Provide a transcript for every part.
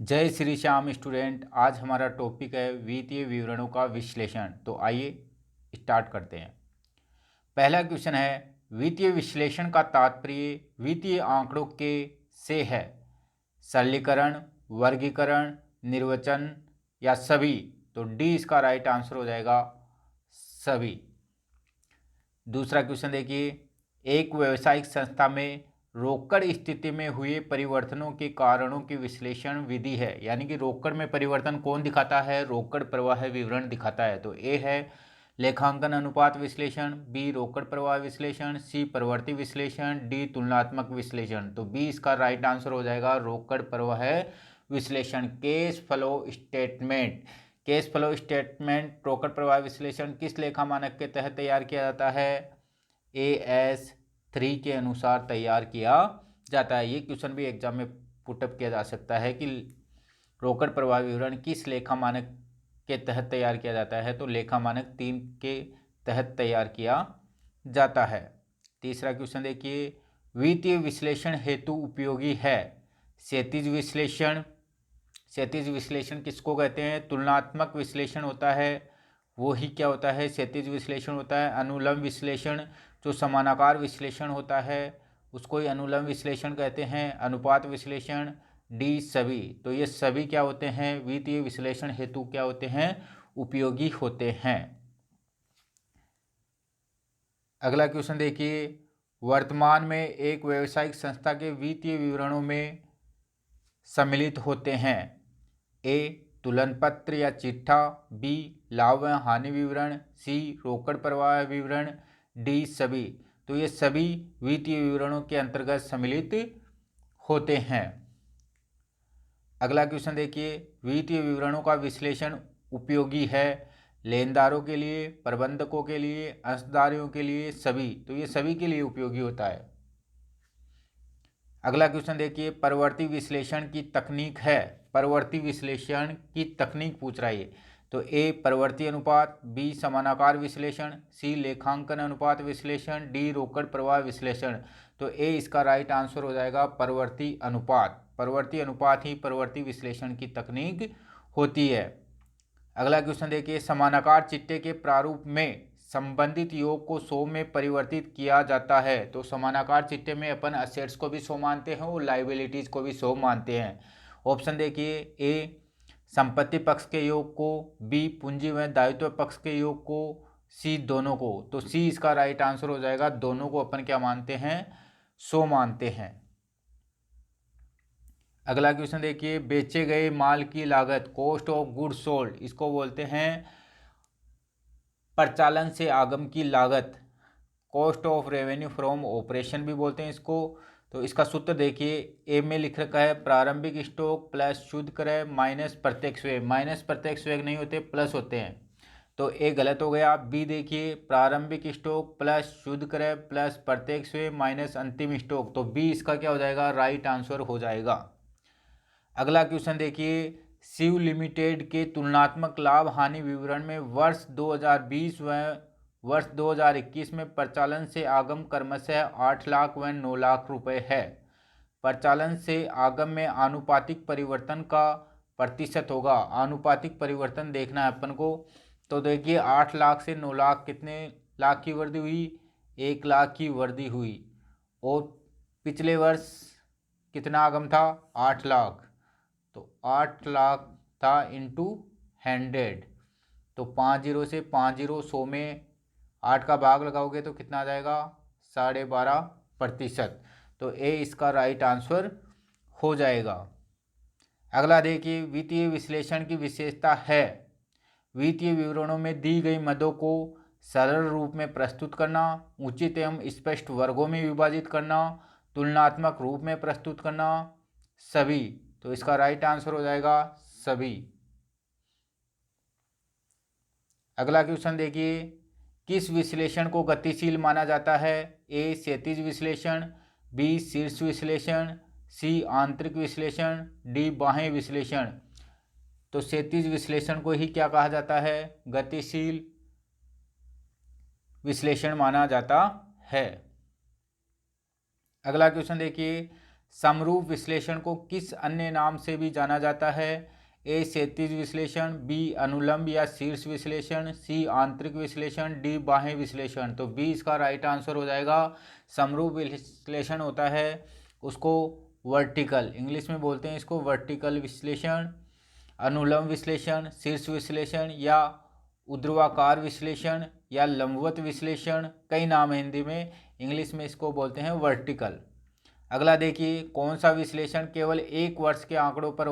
जय श्री श्याम स्टूडेंट। आज हमारा टॉपिक है वित्तीय विवरणों का विश्लेषण। तो आइए स्टार्ट करते हैं। पहला क्वेश्चन है, वित्तीय विश्लेषण का तात्पर्य वित्तीय आंकड़ों के से है। सरलीकरण, वर्गीकरण, निर्वचन या सभी। तो डी इसका राइट आंसर हो जाएगा, सभी। दूसरा क्वेश्चन देखिए, एक व्यावसायिक संस्था में रोकड़ स्थिति में हुए परिवर्तनों के कारणों की विश्लेषण विधि है। यानी कि रोकड़ में परिवर्तन कौन दिखाता है? रोकड़ प्रवाह विवरण दिखाता है। तो ए है लेखांकन अनुपात विश्लेषण, बी रोकड़ प्रवाह विश्लेषण, सी प्रवृत्ति विश्लेषण, डी तुलनात्मक विश्लेषण। तो बी इसका राइट आंसर हो जाएगा, रोकड़ प्रवाह विश्लेषण। Cash flow statement, cash flow statement रोकड़ प्रवाह विश्लेषण किस लेखा मानक के तहत तैयार किया जाता है? AS3 के अनुसार तैयार किया जाता है। ये क्वेश्चन भी एग्जाम में पुटअप किया जा सकता है कि रोकड़ प्रवाह विवरण किस लेखा मानक के तहत तैयार किया जाता है। तो लेखा मानक 3 के तहत तैयार किया जाता है। तीसरा क्वेश्चन देखिए, वित्तीय विश्लेषण हेतु उपयोगी है। क्षैतिज विश्लेषण, क्षैतिज विश्लेषण किसको कहते हैं? तुलनात्मक विश्लेषण होता है, वो ही क्या होता है? क्षैतिज विश्लेषण होता है। अनुलंब विश्लेषण, जो समानाकार विश्लेषण होता है उसको ही अनुलंब विश्लेषण कहते हैं। अनुपात विश्लेषण, डी सभी। तो ये सभी क्या होते हैं? वित्तीय विश्लेषण हेतु क्या होते हैं? उपयोगी होते हैं। अगला क्वेश्चन देखिए, वर्तमान में एक व्यावसायिक संस्था के वित्तीय विवरणों में सम्मिलित होते हैं। ए तुलन पत्र या चिट्ठा, बी लाभ व हानि विवरण, सी रोकड़ प्रवाह विवरण, डी सभी। तो ये सभी वित्तीय विवरणों के अंतर्गत सम्मिलित होते हैं। अगला क्वेश्चन देखिए, वित्तीय विवरणों का विश्लेषण उपयोगी है लेनदारों के लिए, प्रबंधकों के लिए, अंशधारियों के लिए, सभी। तो ये सभी के लिए उपयोगी होता है। अगला क्वेश्चन देखिए, परवर्ती विश्लेषण की तकनीक है। परवर्ती विश्लेषण की तकनीक पूछ रहा है। तो ए परवर्ती अनुपात, बी समानाकार विश्लेषण, सी लेखांकन अनुपात विश्लेषण, डी रोकड़ प्रवाह विश्लेषण। तो ए इसका राइट आंसर हो जाएगा, परवर्ती अनुपात। परवर्ती अनुपात ही परवर्ती विश्लेषण की तकनीक होती है। अगला क्वेश्चन देखिए, समानाकार चिट्टे के प्रारूप में संबंधित योग को 100 में परिवर्तित किया जाता है। तो समानाकार चिट्टे में अपन असेट्स को भी 100 मानते हैं और लाइबिलिटीज को भी 100 मानते हैं। ऑप्शन देखिए, ए संपत्ति पक्ष के योग को, बी पूंजी व दायित्व पक्ष के योग को, सी दोनों को। तो सी इसका राइट आंसर हो जाएगा, दोनों को अपन क्या मानते हैं? 100 मानते हैं। अगला क्वेश्चन देखिए, बेचे गए माल की लागत, कॉस्ट ऑफ गुड्स सोल्ड, इसको बोलते हैं परिचालन से आगम की लागत। Cost of revenue from operation भी बोलते हैं इसको। तो इसका सूत्र देखिए, ए में लिख रखा है प्रारंभिक स्टॉक प्लस शुद्ध क्रय माइनस प्रत्यक्ष व्यय। माइनस प्रत्यक्ष व्यय नहीं होते, प्लस होते हैं। तो ए गलत हो गया। बी देखिए, प्रारंभिक स्टॉक प्लस शुद्ध क्रय प्लस प्रत्यक्ष व्यय माइनस अंतिम स्टॉक। तो बी इसका क्या हो जाएगा? राइट आंसर हो जाएगा। अगला क्वेश्चन देखिए, शिव लिमिटेड के तुलनात्मक लाभ हानि विवरण में वर्ष 2020 व वर्ष 2021 में परिचालन से आगम क्रमशः 8 लाख व 9 लाख रुपए है। परिचालन से आगम में आनुपातिक परिवर्तन का प्रतिशत होगा। आनुपातिक परिवर्तन देखना है अपन को। तो देखिए, 8 लाख से 9 लाख कितने लाख की वृद्धि हुई? 1 लाख की वृद्धि हुई। और पिछले वर्ष कितना आगम था? 8 लाख। तो 8 लाख था इंटू 100। तो 5 जीरो से 5 जीरो 100 में 8 का भाग लगाओगे तो कितना आ जाएगा? 12.5%। तो ए इसका राइट आंसर हो जाएगा। अगला देखिए, वित्तीय विश्लेषण की विशेषता है वित्तीय विवरणों में दी गई मदों को सरल रूप में प्रस्तुत करना, उचित एवं स्पष्ट वर्गों में विभाजित करना, तुलनात्मक रूप में प्रस्तुत करना, सभी। तो इसका राइट आंसर हो जाएगा, सभी। अगला क्वेश्चन देखिए, किस विश्लेषण को गतिशील माना जाता है? ए क्षैतिज विश्लेषण, बी शीर्ष विश्लेषण, सी आंतरिक विश्लेषण, डी बाह्य विश्लेषण। तो क्षैतिज विश्लेषण को ही क्या कहा जाता है? गतिशील विश्लेषण माना जाता है। अगला क्वेश्चन देखिए, समरूप विश्लेषण को किस अन्य नाम से भी जाना जाता है? ए क्षैतिज विश्लेषण, बी अनुलंब या शीर्ष विश्लेषण, सी आंतरिक विश्लेषण, डी बाह्य विश्लेषण। तो बी इसका राइट आंसर हो जाएगा। समरूप विश्लेषण होता है उसको वर्टिकल, इंग्लिश में बोलते हैं इसको वर्टिकल विश्लेषण, अनुलंब विश्लेषण, शीर्ष विश्लेषण या ऊर्ध्वाकार विश्लेषण या लंबवत विश्लेषण, कई नाम है हिंदी में, इंग्लिश में इसको बोलते हैं वर्टिकल। अगला देखिए, कौन सा विश्लेषण केवल एक वर्ष के आंकड़ों पर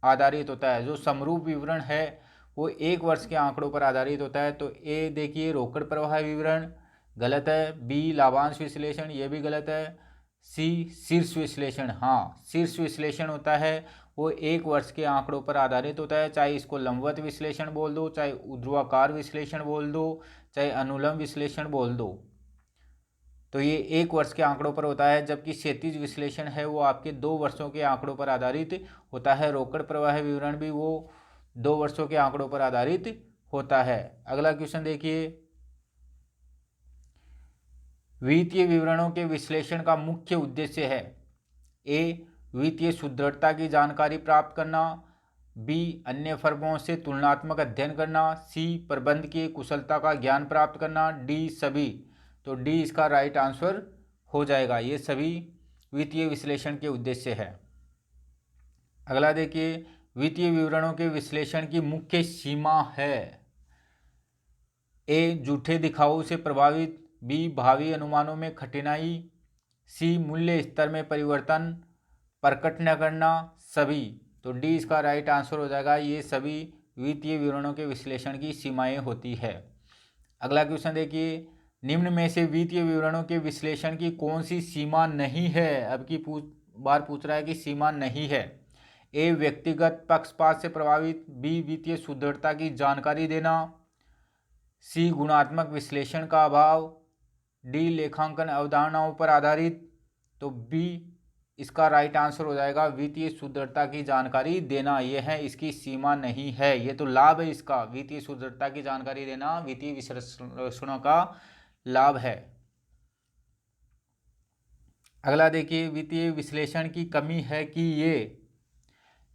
आधारित होता है? जो समरूप विवरण है वो एक वर्ष के आंकड़ों पर आधारित होता है। तो ए देखिए रोकड़ प्रवाह विवरण, गलत है। बी लाभांश विश्लेषण, ये भी गलत है। सी शीर्ष विश्लेषण, हाँ शीर्ष विश्लेषण होता है वो एक वर्ष के आंकड़ों पर आधारित होता है, चाहे इसको लंबवत विश्लेषण बोल दो, चाहे ऊर्ध्वाकार विश्लेषण बोल दो, चाहे अनुलंब विश्लेषण बोल दो। तो ये एक वर्ष के आंकड़ों पर होता है, जबकि क्षैतिज विश्लेषण है वो आपके 2 वर्षों के आंकड़ों पर आधारित होता है। रोकड़ प्रवाह विवरण भी वो 2 वर्षों के आंकड़ों पर आधारित होता है। अगला क्वेश्चन देखिए, वित्तीय विवरणों के विश्लेषण का मुख्य उद्देश्य है? ए वित्तीय सुदृढ़ता की जानकारी प्राप्त करना, बी अन्य फर्मों से तुलनात्मक अध्ययन करना, सी प्रबंधकीय कुशलता का ज्ञान प्राप्त करना, डी सभी। तो डी इसका राइट आंसर हो जाएगा, ये सभी वित्तीय विश्लेषण के उद्देश्य है। अगला देखिए, वित्तीय विवरणों के विश्लेषण की मुख्य सीमा है? ए झूठे दिखावों से प्रभावित, बी भावी अनुमानों में कठिनाई, सी मूल्य स्तर में परिवर्तन प्रकट न करना, सभी। तो डी इसका राइट आंसर हो जाएगा, ये सभी वित्तीय विवरणों के विश्लेषण की सीमाएं होती है। अगला क्वेश्चन देखिए, निम्न में से वित्तीय विवरणों के विश्लेषण की कौन सी सीमा नहीं है? अब की बार पूछ रहा है कि सीमा नहीं है। ए व्यक्तिगत पक्षपात से प्रभावित, बी वित्तीय सुदृढ़ता की जानकारी देना, सी गुणात्मक विश्लेषण का अभाव, डी लेखांकन अवधारणाओं पर आधारित। तो बी इसका राइट आंसर हो जाएगा, वित्तीय सुदृढ़ता की जानकारी देना, यह है इसकी सीमा नहीं है, ये तो लाभ है इसका। वित्तीय सुदृढ़ता की जानकारी देना वित्तीय विश्लेषणों का लाभ है। अगला देखिए, वित्तीय विश्लेषण की कमी है कि ये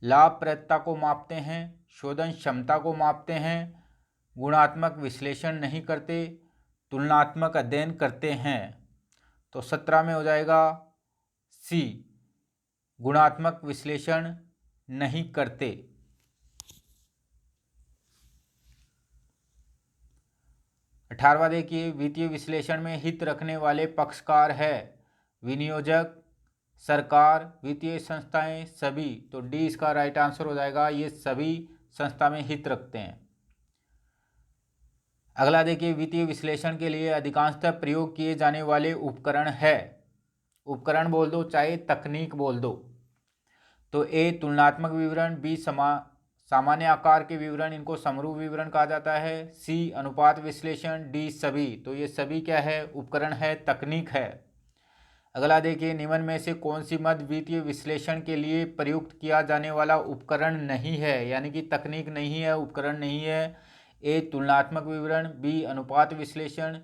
लाभप्रदता को मापते हैं, शोधन क्षमता को मापते हैं, गुणात्मक विश्लेषण नहीं करते, तुलनात्मक अध्ययन करते हैं। तो 17 में हो जाएगा सी गुणात्मक विश्लेषण नहीं करते। 18वां देखिए, वित्तीय विश्लेषण में हित रखने वाले पक्षकार है? विनियोजक, सरकार, वित्तीय संस्थाएं, सभी। तो डी इसका राइट आंसर हो जाएगा, ये सभी संस्था में हित रखते हैं। अगला देखिए, वित्तीय विश्लेषण के लिए अधिकांशतः प्रयोग किए जाने वाले उपकरण है? उपकरण बोल दो चाहे तकनीक बोल दो। तो ए तुलनात्मक विवरण, बी सामान्य आकार के विवरण, इनको समरूप विवरण कहा जाता है, सी अनुपात विश्लेषण, डी सभी। तो ये सभी क्या है? उपकरण है, तकनीक है। अगला देखिए, निम्न में से कौन सी मद वित्तीय विश्लेषण के लिए प्रयुक्त किया जाने वाला उपकरण नहीं है, यानी कि तकनीक नहीं है, उपकरण नहीं है? ए तुलनात्मक विवरण, बी अनुपात विश्लेषण,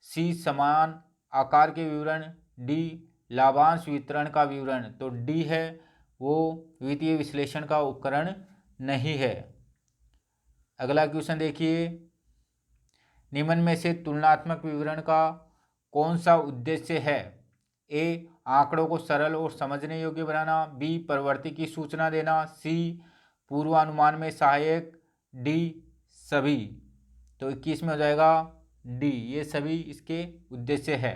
सी समान आकार के विवरण, डी लाभांश वितरण का विवरण। तो डी है वो वित्तीय विश्लेषण का उपकरण नहीं है। अगला क्वेश्चन देखिए, निम्न में से तुलनात्मक विवरण का कौन सा उद्देश्य है? ए आंकड़ों को सरल और समझने योग्य बनाना, बी प्रवृत्ति की सूचना देना, सी पूर्वानुमान में सहायक, डी सभी। तो 21 में हो जाएगा डी, ये सभी इसके उद्देश्य है।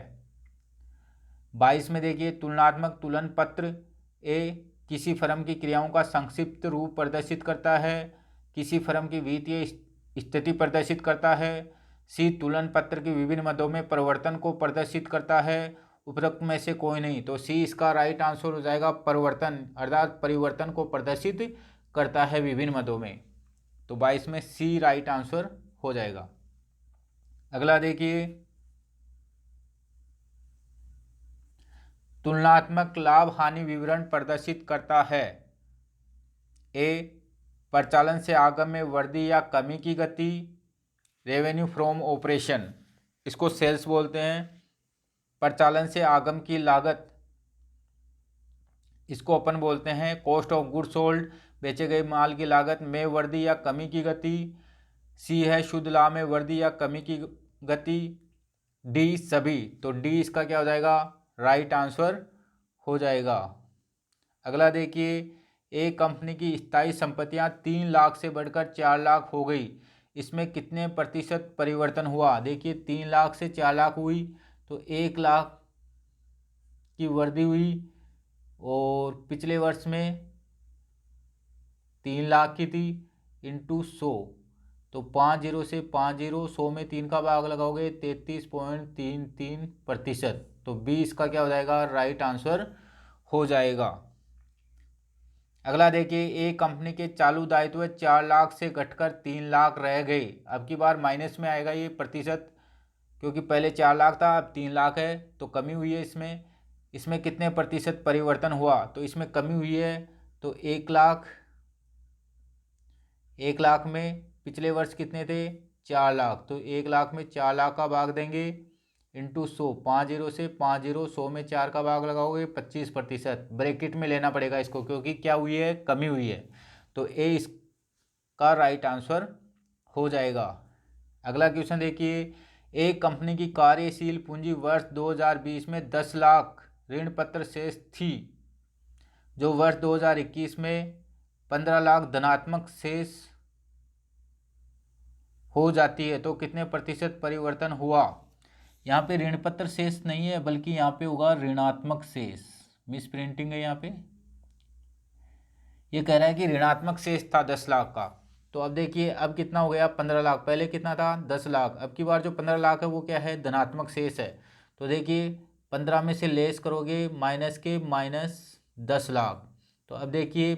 22 में देखिए, तुलनात्मक तुलन पत्र ए किसी फर्म की क्रियाओं का संक्षिप्त रूप प्रदर्शित करता है, किसी फर्म की वित्तीय स्थिति प्रदर्शित करता है, सी तुलन पत्र की विभिन्न मदों में परिवर्तन को प्रदर्शित करता है, उपरोक्त में से कोई नहीं। तो सी इसका राइट आंसर हो जाएगा, परिवर्तन, अर्थात परिवर्तन को प्रदर्शित करता है विभिन्न मदों में। तो 22 में सी राइट आंसर हो जाएगा। अगला देखिए, तुलनात्मक लाभ हानि विवरण प्रदर्शित करता है? ए परिचालन से आगम में वृद्धि या कमी की गति, रेवेन्यू फ्रॉम ऑपरेशन, इसको सेल्स बोलते हैं, परिचालन से आगम की लागत, इसको अपन बोलते हैं कॉस्ट ऑफ गुड सोल्ड, बेचे गए माल की लागत में वृद्धि या कमी की गति। सी है शुद्ध लाभ में वृद्धि या कमी की गति। डी सभी। तो डी इसका क्या हो जाएगा, राइट आंसर हो जाएगा। अगला देखिए, एक कंपनी की स्थायी संपत्तियां 3 लाख से बढ़कर 4 लाख हो गई, इसमें कितने प्रतिशत परिवर्तन हुआ। देखिए 3 लाख से 4 लाख हुई तो 1 लाख की वृद्धि हुई, और पिछले वर्ष में 3 लाख की थी, इंटू 100, तो 5 जीरो से 5 जीरो, 100 में 3 का भाग लगाओगे 33.33%। तो 20 का क्या हो जाएगा, राइट आंसर हो जाएगा। अगला देखिए, एक कंपनी के चालू दायित्व 4 लाख से घटकर 3 लाख रह गए। अब की बार माइनस में आएगा ये प्रतिशत, क्योंकि पहले 4 लाख था अब 3 लाख है, तो कमी हुई है इसमें। इसमें कितने प्रतिशत परिवर्तन हुआ, तो इसमें कमी हुई है। तो 1 लाख, 1 लाख में पिछले वर्ष कितने थे, 4 लाख, तो 1 लाख में 4 लाख का भाग देंगे इंटू 100, 5 जीरो से 5 जीरो, 100 में 4 का भाग लगाओगे 25%। ब्रैकेट में लेना पड़ेगा इसको, क्योंकि क्या हुई है, कमी हुई है। तो ए इसका राइट आंसर हो जाएगा। अगला क्वेश्चन देखिए, एक कंपनी की कार्यशील पूंजी वर्ष 2020 में 10 लाख ऋण पत्र शेष थी, जो वर्ष 2021 में 15 लाख धनात्मक शेष हो जाती है, तो कितने प्रतिशत परिवर्तन हुआ। यहाँ पे ऋण पत्र शेष नहीं है, बल्कि यहाँ पे होगा ऋणात्मक शेष, मिस प्रिंटिंग है यहाँ पे। ये कह रहा है कि ऋणात्मक शेष था 10 लाख का। तो अब देखिए अब कितना हो गया, 15 लाख, पहले कितना था 10 लाख, अब की बार जो 15 लाख है वो क्या है, धनात्मक शेष है। तो देखिए 15 में से लेस करोगे माइनस के, -10 लाख। तो अब देखिए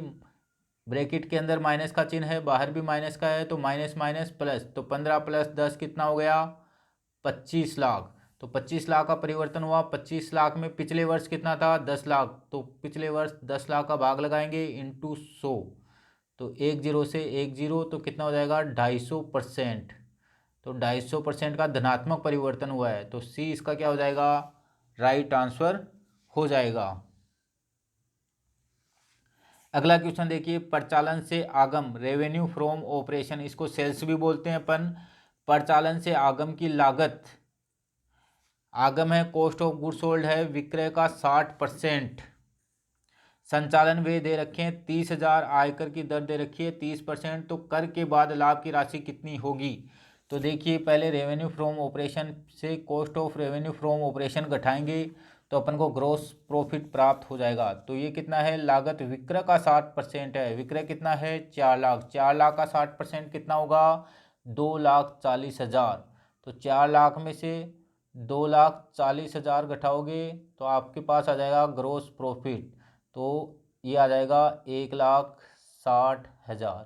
ब्रैकेट के अंदर माइनस का चिन्ह है, बाहर भी माइनस का है, तो माइनस माइनस प्लस, तो 15 + 10 कितना हो गया, 25 लाख। तो 25 लाख का परिवर्तन हुआ। 25 लाख में पिछले वर्ष कितना था, 10 लाख, तो पिछले वर्ष 10 लाख का भाग लगाएंगे इंटू 100, तो 1 जीरो से 1 जीरो, तो कितना हो जाएगा, 250%। तो 250% का धनात्मक परिवर्तन हुआ है, तो सी इसका क्या हो जाएगा, राइट आंसर हो जाएगा। अगला क्वेश्चन देखिए, प्रचालन से आगम रेवेन्यू फ्रॉम ऑपरेशन, इसको सेल्स भी बोलते हैं अपन। प्रचालन से आगम की लागत, आगम है कॉस्ट ऑफ गुड सोल्ड है, विक्रय का 60%, संचालन व्यय दे रखे हैं 30,000, आयकर की दर दे रखी है 30%, तो कर के बाद लाभ की राशि कितनी होगी। तो देखिए पहले रेवेन्यू फ्रॉम ऑपरेशन से cost of revenue from operation घटाएंगे तो अपन को ग्रॉस प्रॉफिट प्राप्त हो जाएगा। तो ये कितना है, लागत विक्रय का 60% है, विक्रय कितना है 4 लाख, 4 लाख का 60% कितना होगा, 2,40,000। तो 4 लाख में से 2,40,000 घटाओगे तो आपके पास आ जाएगा ग्रॉस प्रॉफिट, तो ये आ जाएगा 1,60,000।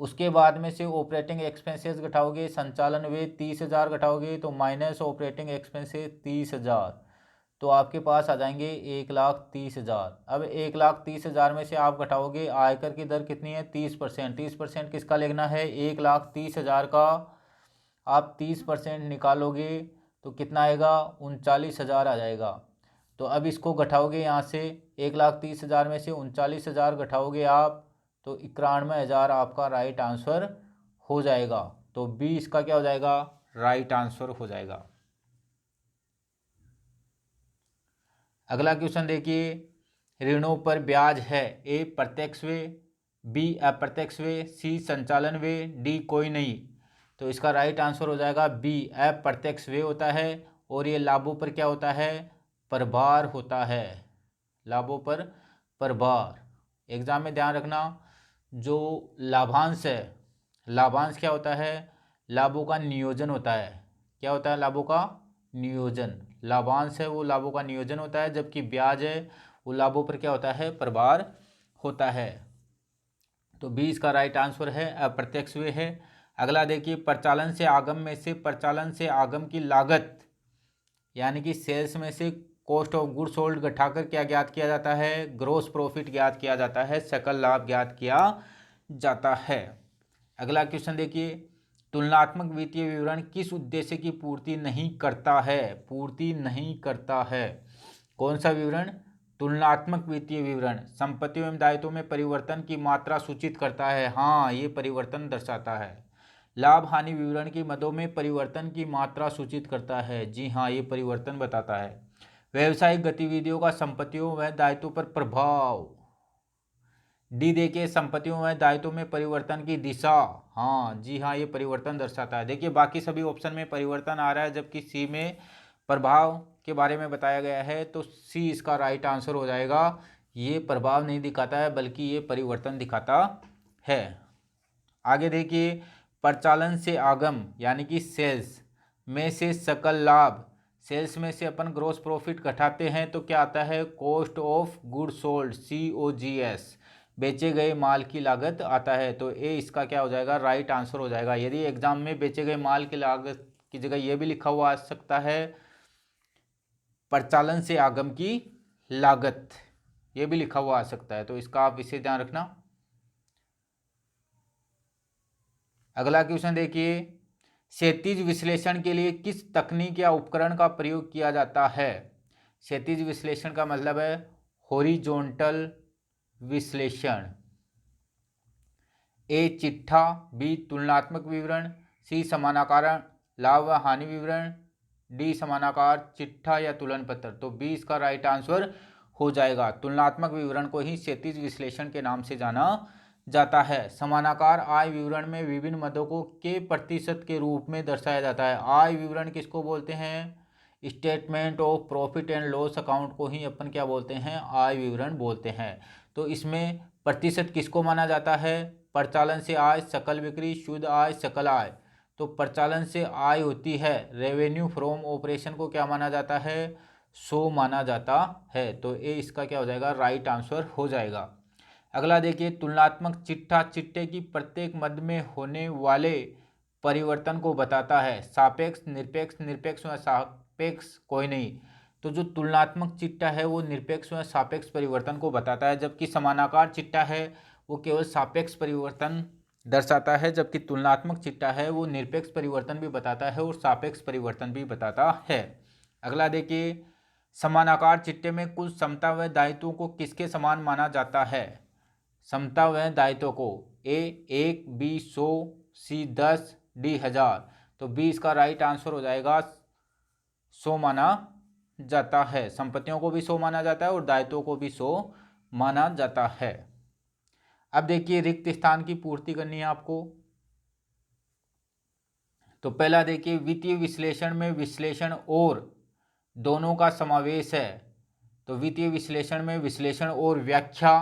उसके बाद में से ऑपरेटिंग एक्सपेंसेस घटाओगे, संचालन व्यय 30,000 घटाओगे तो माइनस ऑपरेटिंग एक्सपेंसेस 30,000, तो आपके पास आ जाएंगे 1,30,000। अब 1,30,000 में से आप घटाओगे, आयकर की दर कितनी है 30%, 30% किसका लेना है, 1,30,000 का आप 30% निकालोगे तो कितना आएगा, 39,000 आ जाएगा। तो अब इसको घटाओगे यहाँ से, 1,30,000 में से 39,000 घटाओगे आप तो 91,000 आपका राइट आंसर हो जाएगा। तो बी इसका क्या हो जाएगा, राइट आंसर हो जाएगा। अगला क्वेश्चन देखिए, ऋणों पर ब्याज है, ए प्रत्यक्ष व्यय, बी अप्रत्यक्ष व्यय, सी संचालन व्यय, डी कोई नहीं। तो इसका राइट आंसर हो जाएगा बी, अप्रत्यक्ष व्यय होता है, और ये लाभों पर क्या होता है, प्रभार होता है, लाभों पर प्रभार। एग्जाम में ध्यान रखना, जो लाभांश है, लाभांश क्या होता है, लाभों का नियोजन होता है। क्या होता है, लाभों का नियोजन। लाभांश है वो लाभों का नियोजन होता है, जबकि ब्याज है वो लाभों पर क्या होता है, प्रभार होता है। तो बी इसका राइट आंसर है, अप्रत्यक्ष व्यय है। अगला देखिए, प्रचालन से आगम में से प्रचालन से आगम की लागत यानी कि सेल्स में से कॉस्ट ऑफ गुड सोल्ड घटाकर क्या ज्ञात किया जाता है, ग्रोस प्रॉफिट ज्ञात किया जाता है, सकल लाभ ज्ञात किया जाता है। अगला क्वेश्चन देखिए, तुलनात्मक वित्तीय विवरण किस उद्देश्य की पूर्ति नहीं करता है, पूर्ति नहीं करता है। कौन सा विवरण, तुलनात्मक वित्तीय विवरण संपत्तियों एवं दायित्वों में परिवर्तन की मात्रा सूचित करता है। हाँ, ये परिवर्तन दर्शाता है। लाभ हानि विवरण की मदों में परिवर्तन की मात्रा सूचित करता है। जी हाँ, ये परिवर्तन बताता है। व्यावसायिक गतिविधियों का संपत्तियों व दायित्वों पर प्रभाव। डी देखिए, संपत्तियों व दायित्वों में परिवर्तन की दिशा। हाँ जी हाँ, ये परिवर्तन दर्शाता है। देखिए बाकी सभी ऑप्शन में परिवर्तन आ रहा है, जबकि सी में प्रभाव के बारे में बताया गया है, तो सी इसका राइट आंसर हो जाएगा। ये प्रभाव नहीं दिखाता है बल्कि ये परिवर्तन दिखाता है। आगे देखिए, परिचालन से आगम यानी कि सेल्स में से सकल लाभ। सेल्स में से अपन ग्रोस प्रॉफिट घटाते हैं तो क्या आता है, cost of good sold, COGS, बेचे गए माल की लागत आता है। तो ए इसका क्या हो जाएगा, राइट आंसर हो जाएगा। यदि एग्जाम में बेचे गए माल की लागत की जगह ये भी लिखा हुआ आ सकता है परिचालन से आगम की लागत, ये भी लिखा हुआ आ सकता है, तो इसका आप विशेष ध्यान रखना। अगला क्वेश्चन देखिए, क्षैतिज विश्लेषण के लिए किस तकनीक या उपकरण का प्रयोग किया जाता है। क्षैतिज विश्लेषण का मतलब है हॉरिजॉन्टल विश्लेषण। ए चिट्ठा, बी तुलनात्मक विवरण, सी समानाकार लाभ व हानि विवरण, डी समानाकार चिट्ठा या तुलन पत्र। तो बी इसका राइट आंसर हो जाएगा। तुलनात्मक विवरण को ही क्षैतिज विश्लेषण के नाम से जाना जाता है। समानाकार आय विवरण में विभिन्न मदों को के प्रतिशत के रूप में दर्शाया जाता है। आय विवरण किसको बोलते हैं, statement of profit and loss account को ही अपन क्या बोलते हैं, आय विवरण बोलते हैं। तो इसमें प्रतिशत किसको माना जाता है, परिचालन से आय, सकल बिक्री, शुद्ध आय, सकल आय। तो परिचालन से आय होती है, रेवेन्यू फ्रॉम ऑपरेशन को क्या माना जाता है, 100 माना जाता है। तो ए इसका क्या हो जाएगा, राइट आंसर हो जाएगा। अगला देखिए, तुलनात्मक चिट्ठा चिट्ठे की प्रत्येक मद में होने वाले परिवर्तन को बताता है। सापेक्ष, निरपेक्ष, निरपेक्ष व सापेक्ष कोई नहीं। तो जो तुलनात्मक चिट्ठा है वो निरपेक्ष व सापेक्ष परिवर्तन को बताता है, जबकि समानाकार चिट्ठा है वो केवल सापेक्ष परिवर्तन दर्शाता है, जबकि तुलनात्मक चिट्ठा है वो निरपेक्ष परिवर्तन भी बताता है और सापेक्ष परिवर्तन भी बताता है। अगला देखिए, समानाकार चिट्ठे में कुल समता व दायित्वों को किसके समान माना जाता है। समता व दायित्व को ए 1, बी 100, सी 10, डी 1000। तो बी इसका राइट आंसर हो जाएगा, 100 माना जाता है। संपत्तियों को भी 100 माना जाता है और दायित्वों को भी 100 माना जाता है। अब देखिए, रिक्त स्थान की पूर्ति करनी है आपको। तो पहला देखिए, वित्तीय विश्लेषण में विश्लेषण और दोनों का समावेश है। तो वित्तीय विश्लेषण में विश्लेषण और व्याख्या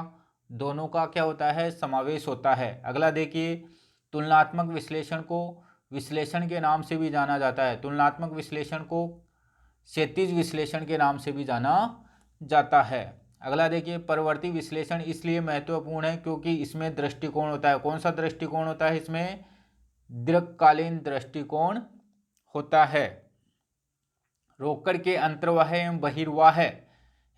दोनों का क्या होता है, समावेश होता है। अगला देखिए, तुलनात्मक विश्लेषण को विश्लेषण के नाम से भी जाना जाता है। तुलनात्मक विश्लेषण को क्षैतिज विश्लेषण के नाम से भी जाना जाता है। अगला देखिए, परवर्ती विश्लेषण इसलिए महत्वपूर्ण है क्योंकि इसमें दृष्टिकोण होता है। कौन सा दृष्टिकोण होता है इसमें, दीर्घकालीन दृष्टिकोण होता है। रोकड़ के अंतर्वाह एवं बहिर्वाह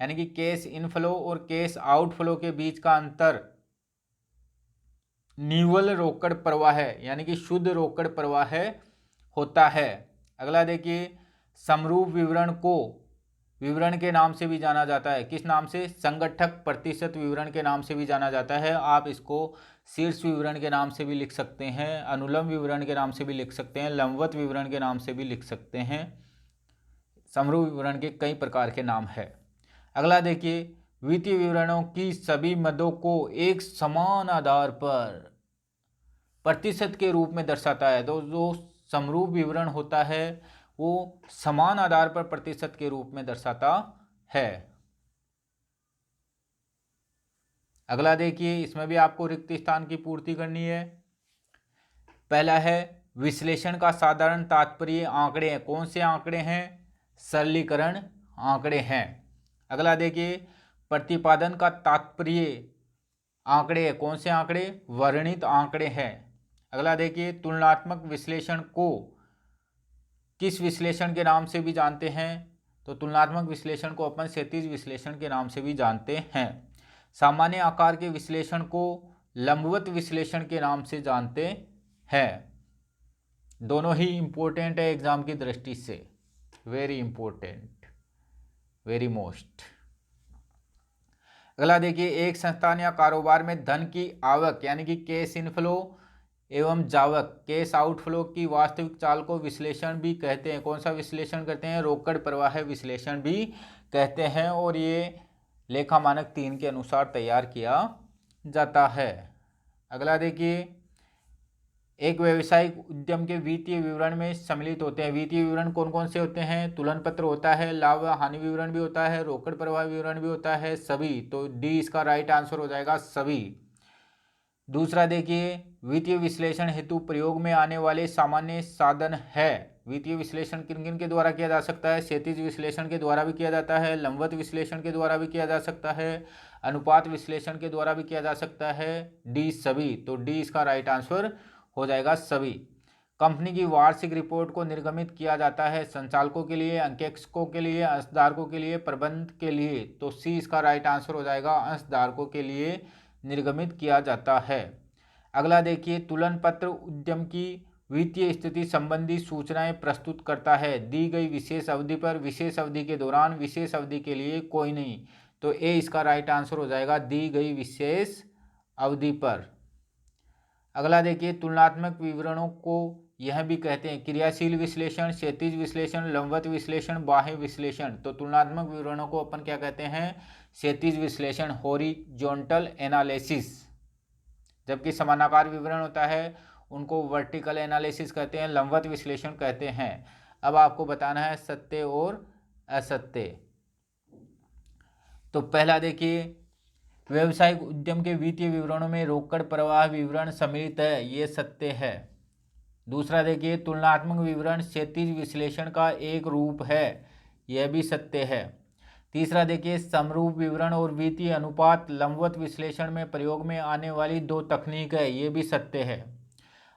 यानी कि कैश इनफ्लो और कैश आउटफ्लो के बीच का अंतर निव्वल रोकड़ प्रवाह यानी कि शुद्ध रोकड़ प्रवाह होता है। अगला देखिए, समरूप विवरण को विवरण के नाम से भी जाना जाता है। किस नाम से, संगठक प्रतिशत विवरण के नाम से भी जाना जाता है। आप इसको शीर्ष विवरण के नाम से भी लिख सकते हैं, अनुलंब विवरण के नाम से भी लिख सकते हैं, लंबवत विवरण के नाम से भी लिख सकते हैं। समरूप विवरण के कई प्रकार के नाम है। अगला देखिए, वित्तीय विवरणों की सभी मदों को एक समान आधार पर प्रतिशत के रूप में दर्शाता है। तो जो समरूप विवरण होता है वो समान आधार पर प्रतिशत के रूप में दर्शाता है। अगला देखिए, इसमें भी आपको रिक्त स्थान की पूर्ति करनी है। पहला है, विश्लेषण का साधारण तात्पर्य आंकड़े हैं। कौन से आंकड़े हैं, सरलीकरण आंकड़े हैं। अगला देखिए, प्रतिपादन का तात्पर्य आंकड़े हैं। कौन से आंकड़े, वर्णित आंकड़े हैं। अगला देखिए, तुलनात्मक विश्लेषण को किस विश्लेषण के नाम से भी जानते हैं, तो तुलनात्मक विश्लेषण को अपन क्षैतिज विश्लेषण के नाम से भी जानते हैं। सामान्य आकार के विश्लेषण को लंबवत विश्लेषण के नाम से जानते हैं। दोनों ही इंपॉर्टेंट है एग्जाम की दृष्टि से, वेरी इंपॉर्टेंट, वेरी मोस्ट। अगला देखिए, एक संस्थान या कारोबार में धन की आवक यानी कि कैश इनफ्लो एवं जावक कैश आउटफ्लो की वास्तविक चाल को विश्लेषण भी कहते हैं। कौन सा विश्लेषण कहते हैं? रोकड़ प्रवाह विश्लेषण भी कहते हैं, और ये लेखा मानक 3 के अनुसार तैयार किया जाता है। अगला देखिए, एक व्यवसायिक उद्यम के वित्तीय विवरण में सम्मिलित होते हैं। वित्तीय विवरण कौन कौन से होते हैं? तुलन पत्र होता है, लाभ हानि विवरण भी होता है, रोकड़ प्रवाह विवरण भी होता है, सभी। तो डी इसका राइट आंसर हो जाएगा, सभी। दूसरा देखिए, वित्तीय विश्लेषण हेतु प्रयोग में आने वाले सामान्य साधन है। वित्तीय विश्लेषण किन किन के द्वारा किया जा सकता है? क्षैतिज विश्लेषण के द्वारा भी किया जाता है, लंबवत विश्लेषण के द्वारा भी किया जा सकता है, अनुपात विश्लेषण के द्वारा भी किया जा सकता है, डी सभी। तो डी इसका राइट आंसर हो जाएगा, सभी। कंपनी की वार्षिक रिपोर्ट को निर्गमित किया जाता है संचालकों के लिए, अंकेक्षकों के लिए, अंशधारकों के लिए, प्रबंध के लिए। तो सी इसका राइट आंसर हो जाएगा, अंशधारकों के लिए निर्गमित किया जाता है। अगला देखिए, तुलन पत्र उद्यम की वित्तीय स्थिति संबंधी सूचनाएं प्रस्तुत करता है। दी गई विशेष अवधि पर, विशेष अवधि के दौरान, विशेष अवधि के लिए कोई नहीं। तो ए इसका राइट आंसर हो जाएगा, दी गई विशेष अवधि पर। अगला देखिए, तुलनात्मक विवरणों को यह भी कहते हैं क्रियाशील विश्लेषण, क्षैतिज विश्लेषण, लंबवत विश्लेषण, बाह्य विश्लेषण। तो तुलनात्मक विवरणों को अपन क्या कहते हैं? क्षैतिज विश्लेषण, हॉरिजॉन्टल एनालिसिस। जबकि समानाकार विवरण होता है उनको वर्टिकल एनालिसिस कहते हैं, लंबवत विश्लेषण कहते हैं। अब आपको बताना है सत्य और असत्य। तो पहला देखिए, व्यवसायिक उद्यम के वित्तीय विवरणों में रोकड़ प्रवाह विवरण सम्मिलित है, ये सत्य है। दूसरा देखिए, तुलनात्मक विवरण क्षैतिज विश्लेषण का एक रूप है, यह भी सत्य है। तीसरा देखिए, समरूप विवरण और वित्तीय अनुपात लंबवत विश्लेषण में प्रयोग में आने वाली 2 तकनीक है, ये भी सत्य है।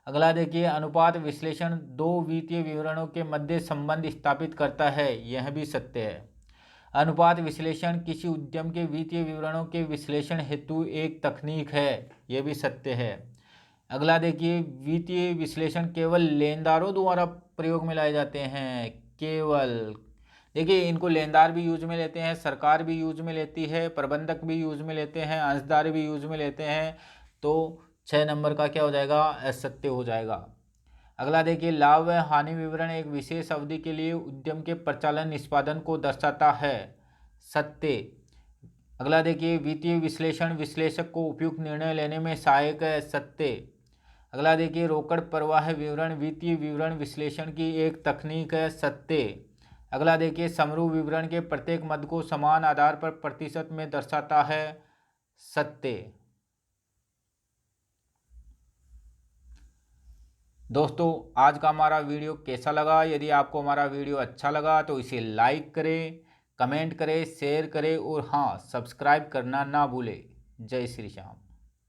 अगला देखिए, अनुपात विश्लेषण 2 वित्तीय विवरणों के मध्य संबंध स्थापित करता है, यह भी सत्य है। अनुपात विश्लेषण किसी उद्यम के वित्तीय विवरणों के विश्लेषण हेतु एक तकनीक है, यह भी सत्य है। अगला देखिए, वित्तीय विश्लेषण केवल लेनदारों द्वारा प्रयोग में लाए जाते हैं, केवल। देखिए, इनको लेनदार भी यूज में लेते हैं, सरकार भी यूज में लेती है, प्रबंधक भी यूज में लेते हैं, अंशदार भी यूज में लेते हैं। तो 6 नंबर का क्या हो जाएगा? असत्य हो जाएगा। अगला देखिए, लाभ व हानि विवरण एक विशेष अवधि के लिए उद्यम के प्रचालन निष्पादन को दर्शाता है, सत्य। अगला देखिए, वित्तीय विश्लेषण विश्लेषक को उपयुक्त निर्णय लेने में सहायक है, सत्य। अगला देखिए, रोकड़ प्रवाह विवरण वित्तीय विवरण विश्लेषण की एक तकनीक है, सत्य। अगला देखिए, समरूप विवरण के प्रत्येक मद को समान आधार पर प्रतिशत में दर्शाता है, सत्य। दोस्तों, आज का हमारा वीडियो कैसा लगा? यदि आपको हमारा वीडियो अच्छा लगा तो इसे लाइक करें, कमेंट करें, शेयर करें और हाँ, सब्सक्राइब करना ना भूलें। जय श्री श्याम।